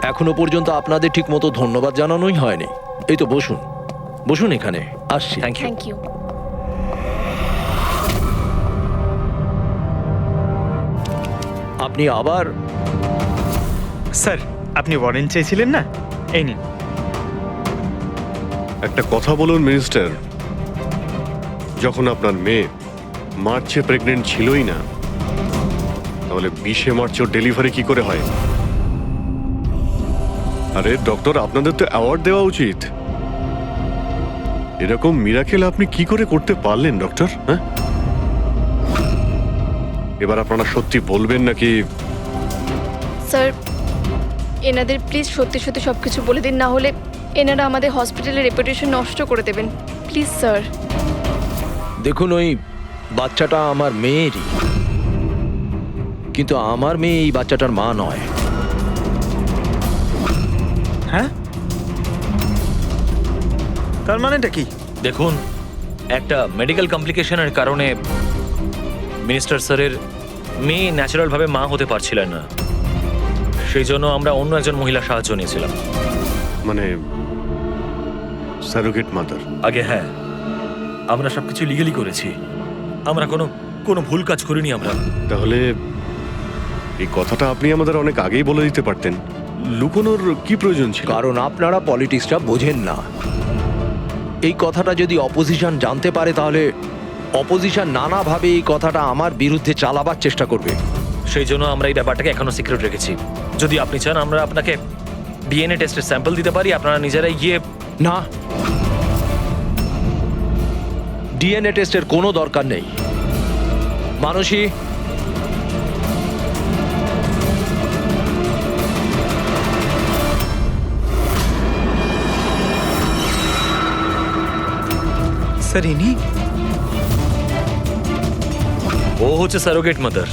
এখনো পর্যন্ত আপনাদের ঠিক মতো ধন্যবাদ জানানোই হয়নি। এই তো বসুন, বসুন এখানে, আসছি। Thank you. Thank you. আপনি আবার স্যার, আপনি ওয়ারেন্ট চেয়েছিলেন না, এই নিন। একটা কথা বলুন মিনিস্টার, যখন আপনার মেয়ে মার্চে প্রেগনেন্ট ছিলই না, তাহলে 20শে মার্চ ওর ডেলিভারি কি করে হয়? আরে ডক্টর, আপনাদের তো অ্যাওয়ার্ড দেওয়া উচিত। এরকম মিরাকেল আপনি কি করে করতে পারলেন ডক্টর? হ্যাঁ, এবার আপনারা সত্যি বলবেন নাকি? স্যার, এনাদের প্লিজ সত্যি সত্যি সব কিছু বলে দিন, না হলে এনারা আমাদের হসপিটালের রেপুটেশন নষ্ট করে দেবেন। Please sir. দেখুন, ওই বাচ্চাটা আমার মেয়েরই, কিন্তু আমার মেয়ে এই বাচ্চাটার মা নয়। হ্যাঁ, তার মানেটা কি? দেখুন, একটা মেডিকেল কমপ্লিকেশনের কারণে মিনিস্টার স্যারের মেয়ে ন্যাচারালভাবে মা হতে পারছিলেন না। সেই জন্য আমরা অন্য একজন মহিলার সাহায্য নিয়েছিলাম। মানে সারোগেট মাদার? আগে হ্যাঁ, আমরা সবকিছু লিগালি করেছি। আমরা কোনো ভুল কাজ করিনি আমরা। তাহলে এই কথাটা আপনি আমাদের অনেক আগেই বলে দিতে পারতেন। লুকোনোর কি প্রয়োজন ছিল? কারণ আপনারা পলিটিক্সটা বোঝেন না। এই কথাটা যদি অপোজিশন জানতে পারে, তাহলে অপোজিশন নানাভাবে এই কথাটা আমার বিরুদ্ধে চালাবার চেষ্টা করবে। সেই জন্য আমরা এই ব্যাপারটাকে এখনো সিক্রেট রেখেছি। যদি আপনি চান, আমরা আপনাকে ডিএনএ টেস্টের স্যাম্পল দিতে পারি, আপনারা নিজেরাই গিয়ে। না, ডিএনএ টেস্টের কোনো দরকার নেই। মানসী, স্যার, ইনি? ও হচ্ছে সারোগেট মাদার,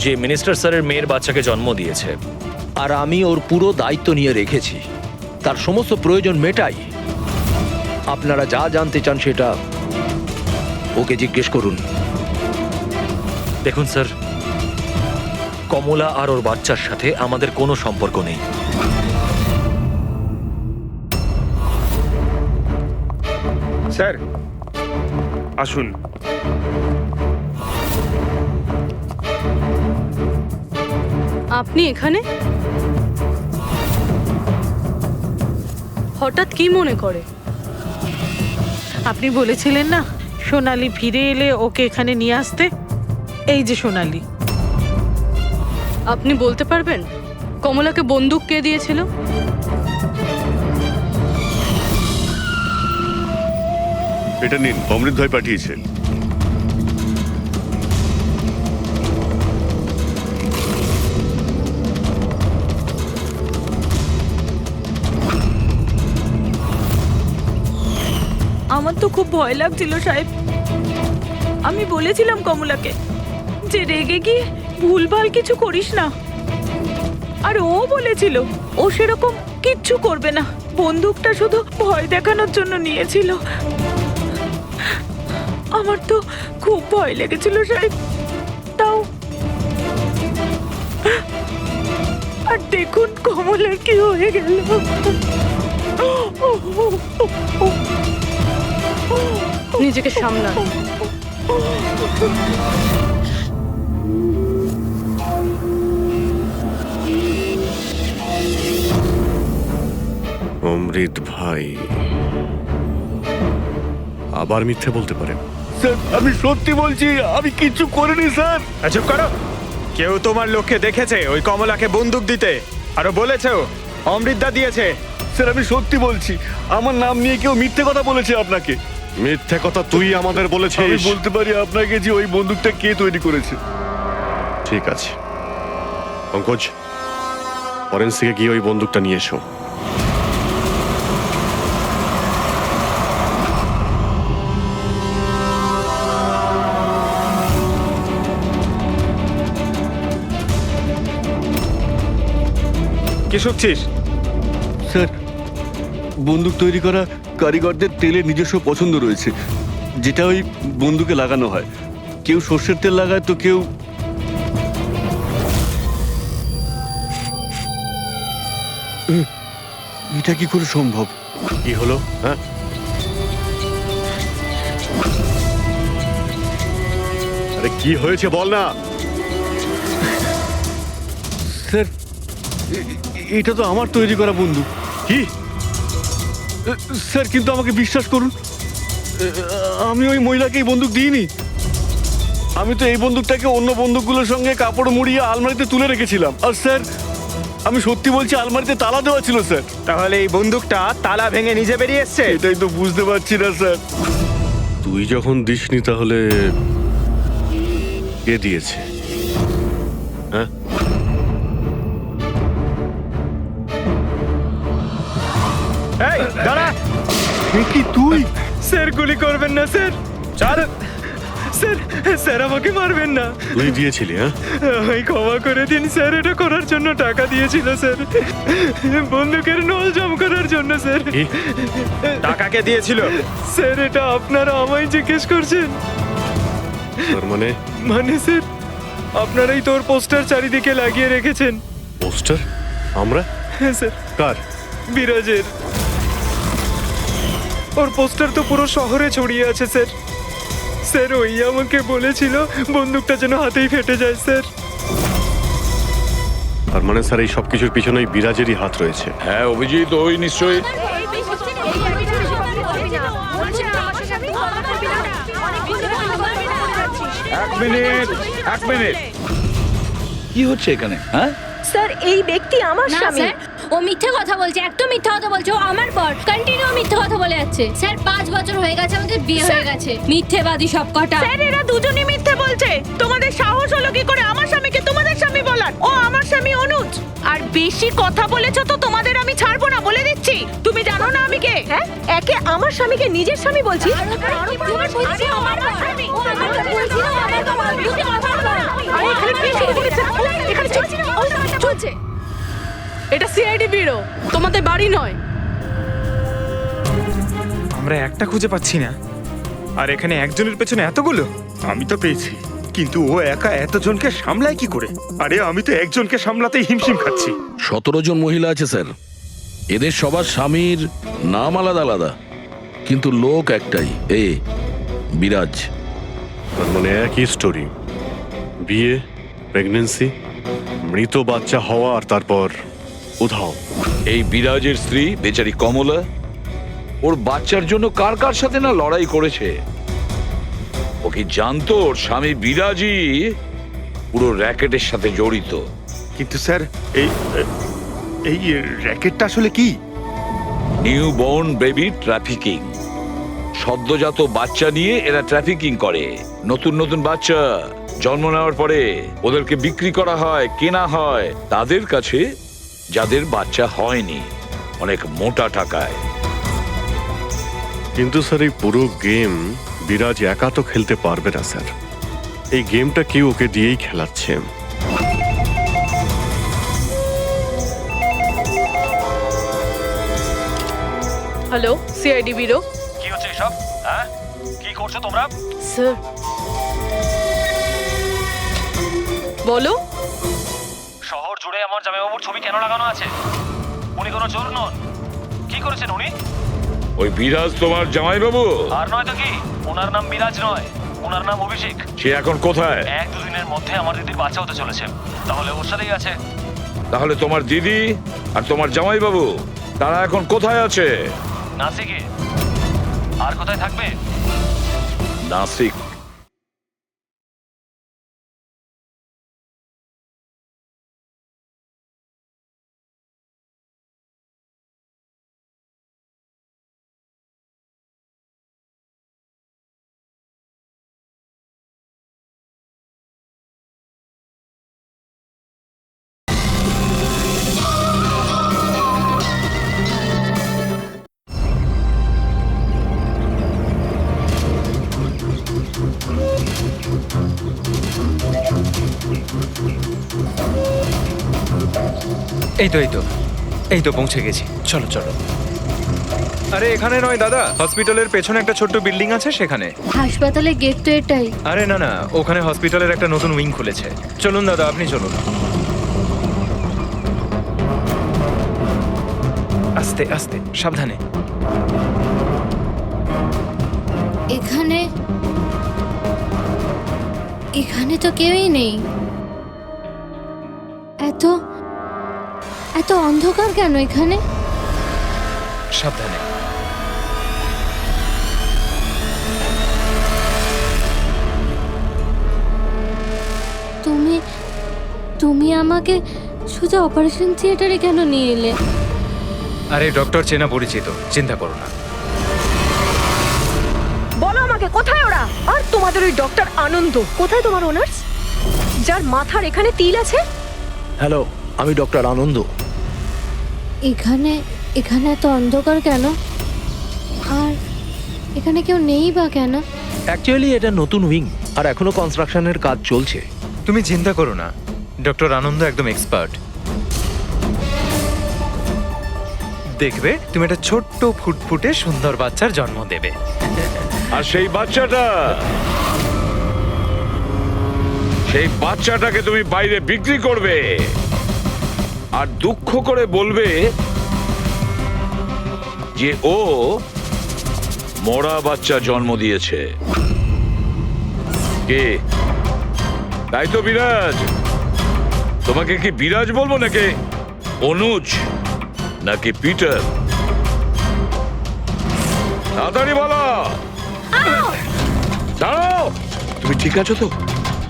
যে মিনিস্টার স্যারের মেয়ের বাচ্চাকে জন্ম দিয়েছে। আর আমি ওর পুরো দায়িত্ব নিয়ে রেখেছি, তার সমস্ত প্রয়োজন মেটাই। আপনারা যা জানতে চান সেটা ওকে জিজ্ঞেস করুন। দেখুন স্যার, কমলা আর ওর বাচ্চার সাথে আমাদের কোনো সম্পর্ক নেই। স্যার, আসুন। আপনি এখানে হঠাৎ কি মনে করে? আপনি বলেছিলেন না সোনালি ফিরে এলে ওকে এখানে নিয়ে আসতে। এই যে সোনালি। আপনি বলতে পারবেন কমলাকে বন্দুক কে দিয়েছিল? এটা নিন, অমৃত ভাই পাঠিয়েছে। আমার তো খুব ভয় লাগছিল সাহেব। আমি বলেছিলাম কমলাকে যে রেগে গিয়ে ভুলভাল কিছু করিস না, আর ও বলেছিল ও সেরকম কিচ্ছু করবে না, বন্দুকটা শুধু ভয় দেখানোর জন্য নিয়েছিল। আমার তো খুব ভয় লেগেছিল সাহেব। তাও আর দেখুন কমলার কি হয়ে গেল। নিজেকে সামলান। অমৃত ভাই আবার মিথ্যে বলতে পারে? স্যার, আমি সত্যি বলছি, আমি কিচ্ছু করিনি স্যার। চুপ করো। কেউ তোমার লোককে দেখেছে ওই কমলাকে বন্দুক দিতে, আরো বলেছেও অমৃতদা দিয়েছে। স্যার, আমি সত্যি বলছি, আমার নাম নিয়ে কেউ মিথ্যে কথা বলেছে আপনাকে। মিথ্যে কথা তুই আমাদের আমি বলেছিস। বলতে পারি আপনাকে যে ওই বন্দুকটা কে তৈরি করেছে। ঠিক আছে পঙ্কজ, ফরেন্সিকে গিয়ে ওই বন্দুকটা নিয়ে এসো। কে শুকছিস? স্যার, বন্দুক তৈরি করা কারিগরদের তেলের নিজস্ব পছন্দ রয়েছে, যেটা ওই বন্দুকে লাগানো হয়। কেউ সর্ষের তেল লাগায়, তো কেউ এটা কি করে সম্ভব? কি হলো? হ্যাঁ, আরে কি হয়েছে বল না। স্যার এটা তো আমার তৈরি করা বন্দুক। কি? স্যার কিন্তু আমাকে বিশ্বাস করুন, আমি ওই মহিলাকে এই বন্দুক দিইনি। আমি তো এই বন্দুকটাকে অন্য বন্দুকগুলোর সঙ্গে কাপড় মুড়িয়ে আলমারিতে তুলে রেখেছিলাম। আর স্যার আমি সত্যি বলছি, আলমারিতে তালা দেওয়া ছিল স্যার। তাহলে এই বন্দুকটা তালা ভেঙে নিজে বেরিয়ে এসছে? এটাই তো বুঝতে পারছি না স্যার। তুই যখন দিসনি তাহলে কে দিয়েছে? হ্যাঁ, এই দাঁড়া! কি তুই? স্যার গুলি করবেন না স্যার। ছাড়। স্যার, স্যার আমাকে মারবেন না। তুই দিয়েছিলি? হ্যাঁ, আমায় ক্ষমা করে দিন স্যার, এটা করার জন্য টাকা দিয়েছিল স্যার, বন্দুকের নল জম করার জন্য স্যার। কি? টাকাকে দিয়েছিল স্যার? এটা আপনারা আমায় জিজ্ঞেস করছেন? তার মানে মানে স্যার, আপনারাই তোর পোস্টার চারিদিকে লাগিয়ে রেখেছেন। পোস্টার? আমরা? হ্যাঁ স্যার, কার? বিরাজের। ওর পোস্টার তো পুরো শহরে ছড়িয়ে আছে স্যার। স্যার ওই আমাকে বলেছিল বন্দুকটা যেন হাতেই ফেটে যায় স্যার। তার মানে স্যার এই সব কিছুর পিছনে বিরাজেরই হাত রয়েছে। হ্যাঁ অভিজিৎ, ওই নিশ্চয়ই। এক মিনিট কি হচ্ছে এখানে? হ্যাঁ স্যার এই ব্যক্তি আমার স্বামী। ও মিথ্যে কথা বলছে, একদম মিথ্যে কথা বলছে। ও আমার পর কন্টিনিউ মিথ্যে কথা বলে যাচ্ছে। স্যার 5 বছর হয়ে গেছে আমাদের বিয়ে হয়ে গেছে। মিথ্যেবাদী সব কটা। স্যার এরা দুজনেই মিথ্যে বলছে। তোমাদের সাহস হলো কি করে আমার স্বামীকে তোমাদের স্বামী বলার? ও আমার স্বামী অনুজ। আর বেশি কথা বলেছো তো তোমাদের আমি ছাড়বো না, বলে দিচ্ছি। তুমি জানো না আমি কে? হ্যাঁ, একে আমার স্বামীকে নিজের স্বামী বলছি। চলছে। এটা সিআইডি ব্যুরো, তোমাদের বাড়ি নয়। আমরা একটা খুঁজে পাচ্ছি না, আর এখানে একজনের পেছনে এতগুলো। আমি তো পেয়েছি, কিন্তু ও একা এতজনকে সামলায় কি করে? আরে আমি তো একজনকে সামলাতেই হিমশিম খাচ্ছি। 17 জন মহিলা আছে স্যার। এদের সবার স্বামীর নাম আলাদা আলাদা, কিন্তু লোক একটাই, বিরাজ। তার মানে একই স্টোরি, বিয়ে, প্রেগন্যান্সি, মৃত বাচ্চা হওয়া, আর তারপর উধাও। এই বিরাজের স্ত্রী বেচারি কমলা ওর বাচ্চার জন্য কার কার সাথে না লড়াই করেছে। ও কি জানতো ওর স্বামী বিরাজই পুরো র্যাকেটের সাথে জড়িত? কিন্তু স্যার এই র্যাকেটটা আসলে কি? New born baby trafficking. সদ্যজাত বাচ্চা নিয়ে এরা ট্রাফিকিং করে। নতুন নতুন বাচ্চা জন্ম নেওয়ার পরে ওদেরকে বিক্রি করা হয়, কেনা হয় তাদের কাছে যাদের বাচ্চা হয়নি, অনেক মোটা টাকায়। কিন্তু স্যার এই পুরো গেম বিরাজ একা তো খেলতে পারবে না স্যার। এই গেমটা কেউ ওকে দিয়েই খেলাচ্ছে। Hello, CID bureau. কি হচ্ছে এসব? হ্যাঁ, কি করছো তোমরা? স্যার বলো। শহর জুড়ে আমার জামাইবাবুর ছবি কেন লাগানো আছে? উনি কোনো চোর নন। কি করেছেন উনি? ওই বিরাজ তোমার জামাইবাবু? আর নয় তো কি, ওনার নাম বিরাজ নয়, ওনার নাম অভিষেক। সে এখন কোথায়? 1-2 দিনের মধ্যে আমার দিদির বাচ্চা হতে চলেছে, তাহলে ওর সাথেই আছে। তাহলে তোমার দিদি আর তোমার জামাইবাবু তারা এখন কোথায় আছে? নাসিকে। আর কোথায় থাকবে? নাসিক। এই তো পৌঁছে গেছি। চলো চলো। আরে এখানে নয় দাদা, হসপিটালের পেছনে একটা ছোট্ট বিল্ডিং আছে সেখানে। হাসপাতালের গেট তো এটাই। আরে না না, ওখানে হসপিটালের একটা নতুন উইং খুলেছে। চলুন দাদা, আপনি চলুন। আস্তে আস্তে সাবধানে। এখানে এখানে তো কেউই নেই। এত এত অন্ধকার কেন এখানে? সাবধানে। তুমি তুমি আমাকে শুধু অপারেশন থিয়েটারে কেন নিয়ে এলে? আরে ডক্টর চেনা পরিচিত, চিন্তা করো না। বলো আমাকে কোথায় ওরা? আর তোমাদের ওই ডক্টর আনন্দ কোথায়? তোমার ওনার্স যার মাথার এখানে তিল আছে? হ্যালো, আমি ডক্টর আনন্দ। এখানে এখানে এত অন্ধকার কেন? আর এখানে কেউ নেই বা কেন? অ্যাকচুয়ালি এটা নতুন উইং আর এখনো কনস্ট্রাকশনের কাজ চলছে। তুমি চিন্তা করো না, ডক্টর আনন্দ একদম এক্সপার্ট। দেখবে তুমি একটা ছোট্ট ফুটফুটে সুন্দর বাচ্চার জন্ম দেবে। আর সেই বাচ্চাটাকে তুমি বাইরে বিক্রি করবে আর দুঃখ করে বলবে যে ও মরা বাচ্চা জন্ম দিয়েছে। কে? তাই তো বিরাজ। তোমাকে কি বিরাজ বলবো নাকি অনুজ নাকি পিটার? তাড়াতাড়ি বলো। দাঁড়াও, তুমি ঠিক আছো তো?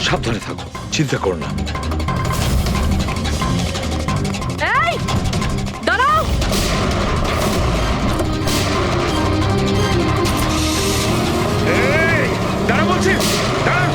সাবধানে থাকো, চিন্তা করো না। এই দাঁড়াও। দাঁড়া বলছি, দাঁড়া।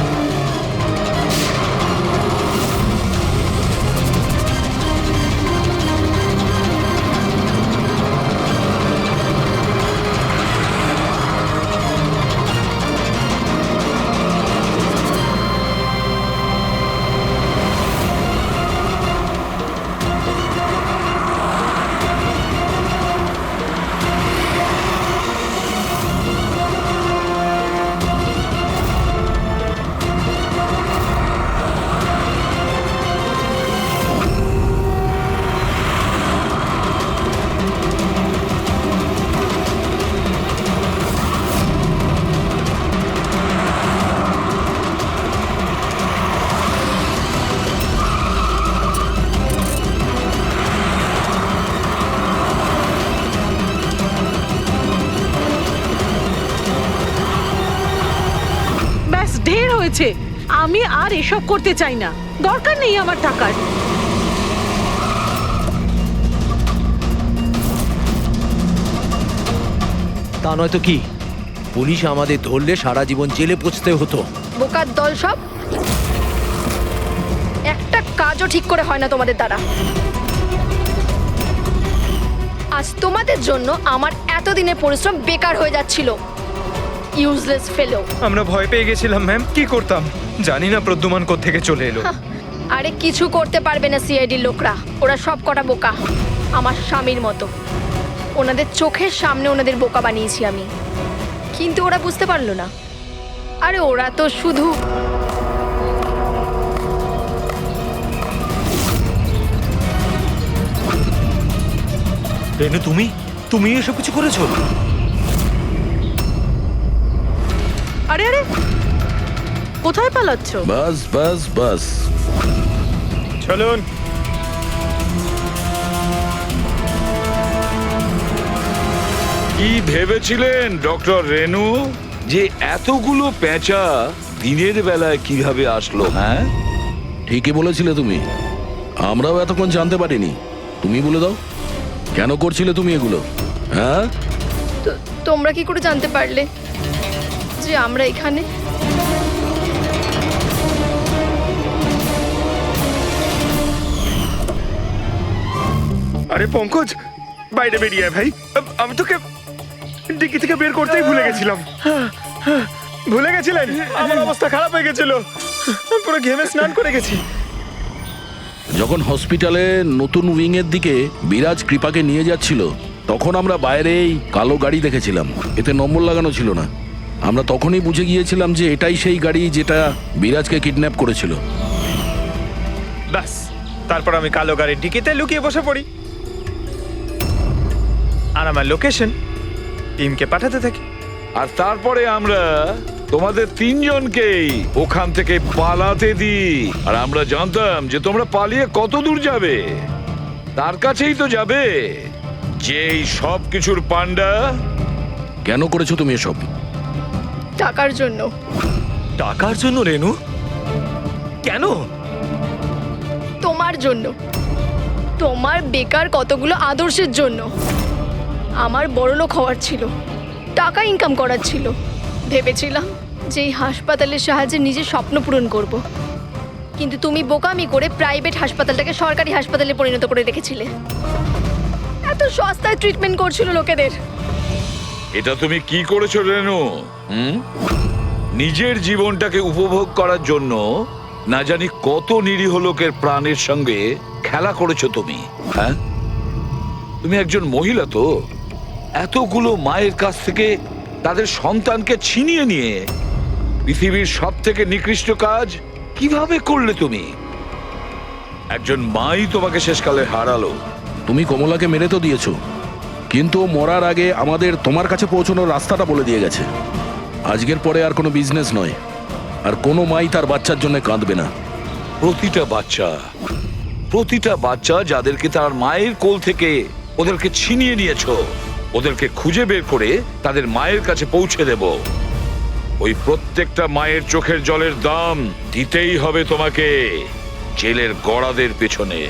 ব্যাস ঢের হয়েছে। আমি আর এসব করতে চাই না, দরকার নেই আমার টাকার। তা নয় তো কি, পুলিশ আমাদের ধরলে সারা জীবন জেলে পচতে হতো। বোকার দল সব। একটা কাজও ঠিক করে হয় না তোমাদের দ্বারা। আজ তোমাদের জন্য আমার এতদিনের পরিশ্রম বেকার হয়ে যাচ্ছিল। ইউজলেস ফেলো। আমরা ভয় পেয়ে গেছিলাম ম্যাম, কি করতাম জানি না প্রদ্যুমান কোত্থেকে চলে এলো। আরে কিছু করতে পারবে না সিআইডির লোকরা, ওরা সব কটা বোকা, আমার স্বামীর মতো। ওনাদের চোখের সামনে ওনাদের বোকা বানিয়েছি আমি, কিন্তু ওরা বুঝতে পারলো না। আরে ওরা তো শুধু রেনু, তুমি এসব কিছু করেছো? আরে আরে, কোথায় পালাচ্ছ? বাস বাস বাস। চলুন। কি ভেবেছিলেন ডক্টর রেনু যে এতগুলো পেঁচা দিনের বেলায় কিভাবে আসলো? হ্যাঁ, ঠিকই বলেছিলে তুমি, আমরাও এতক্ষণ জানতে পারিনি। তুমি বলে দাও, কেন করছিলে তুমি এগুলো? হ্যাঁ, তোমরা কি করে জানতে পারলে যে আমরা এখানে? আরে পঙ্কজ, বাইরে বেরিয়ে আয় ভাই। আমি তোকে ডিকি থেকে বের করতেই ভুলে গেছিলাম। ভুলে গেছিলেন? আমার অবস্থা খারাপ হয়ে গেছিল, পুরো ঘেমে স্নান করে গেছি। যখন হসপিটালে নতুন উইং এর দিকে বিরাজ কৃপাকে নিয়ে যাচ্ছিল, তখন আমরা বাইরেই কালো গাড়ি দেখেছিলাম, এতে নম্বর লাগানো ছিল না। আমরা তখনই বুঝে গিয়েছিলাম যে এটাই সেই গাড়ি যেটা বিরাজকে কিডন্যাপ করেছিল। ব্যাস, তারপর আমি কালো গাড়ির ডিকিতে লুকিয়ে বসে পড়ি। আর আমার লোকেশন টিমকে পাঠাতে থাকি। আর তারপরে আমরা তোমাদের তিনজনকেই ওখান থেকে পালাতে দিই। আর আমরা জানতাম যে তোমরা পালিয়ে কত দূর যাবে, তার কাছেই তো যাবে যেই সব কিছুর পান্ডা। কেন করেছো তুমি এসব? টাকার জন্য। টাকার জন্য রেনু? কেন? তোমার জন্য, তোমার বেকার কতগুলো আদর্শের জন্য। আমার বড়লোক হওয়ার ছিল, টাকা ইনকাম করার ছিল। ভেবেছিলাম যে এই হাসপাতালের সাহায্যে নিজের স্বপ্ন পূরণ করব। কিন্তু তুমি বোকামি করে প্রাইভেট হাসপাতালটাকে সরকারি হাসপাতালে পরিণত করে রেখেছিলে। এত সস্তায় ট্রিটমেন্ট করছিল লোকেদের। এটা তুমি কি করেছো রেনু? নিজের জীবনটাকে উপভোগ করার জন্য না জানি কত নিরীহ লোকের প্রাণের সঙ্গে খেলা করেছো তুমি। হ্যাঁ, তুমি একজন মহিলা তো, এতগুলো মায়ের কাছ থেকে তাদের সন্তানকে ছিনিয়ে নিয়ে পৃথিবীর সব থেকে নিকৃষ্ট কাজ কিভাবে করলে তুমি? একজন মাই তোমাকে শেষকালে হারালো। তুমি কমলাকে মেরে তো দিয়েছো, কিন্তু ও মরার আগে আমাদের তোমার কাছে পৌঁছানোর রাস্তাটা বলে দিয়ে গেছে। আজকের পরে আর কোনো বিজনেস নয়, আর কোনো মাই তার বাচ্চার জন্য কাঁদবে না। প্রতিটা বাচ্চা যাদেরকে তার মায়ের কোল থেকে ওদেরকে ছিনিয়ে নিয়েছো, ওদেরকে খুঁজে বের করে তাদের মায়ের কাছে পৌঁছে দেব। ওই প্রত্যেকটা মায়ের চোখের জলের দাম দিতেই হবে তোমাকে জেলের গড়াদের পেছনে।